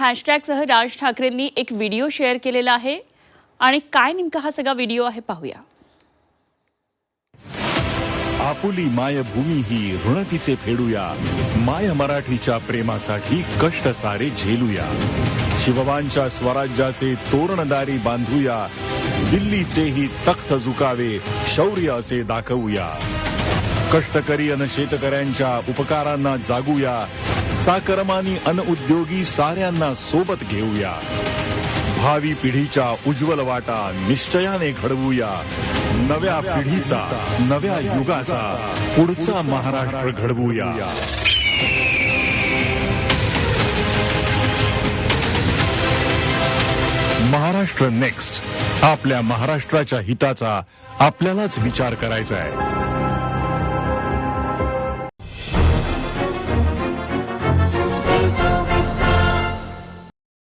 हॅशटॅगसह राज ठाकरेंनी एक video share केलेला आहे आणि काय नेमका हा सगळा व्हिडिओ आहे पाहूया. आपुली मायभूमी ही ऋण तिचे फेडूया, माय मराठीच्या प्रेमासाठी कष्ट सारे झेलूया. शिवबांच्या स्वराज्याचे तोरणदारी बांधूया, दिल्लीचेही तख्त झुकावे शौर्य असे दाखवूया. कष्टकरी अन शेतकऱ्यांच्या उपकारांना जागूया, चाकरमानी अन उद्योगी साऱ्यांना सोबत घेऊया. भावी पिढीच्या उज्ज्वल वाटा निश्चयाने घडवूया, नव्या पिढीचा नव्या युगाचा पुढचा महाराष्ट्र घडवूया. महाराष्ट्र नेक्स्ट. आपल्या महाराष्ट्राच्या हिताचा आपल्यालाच विचार करायचा आहे.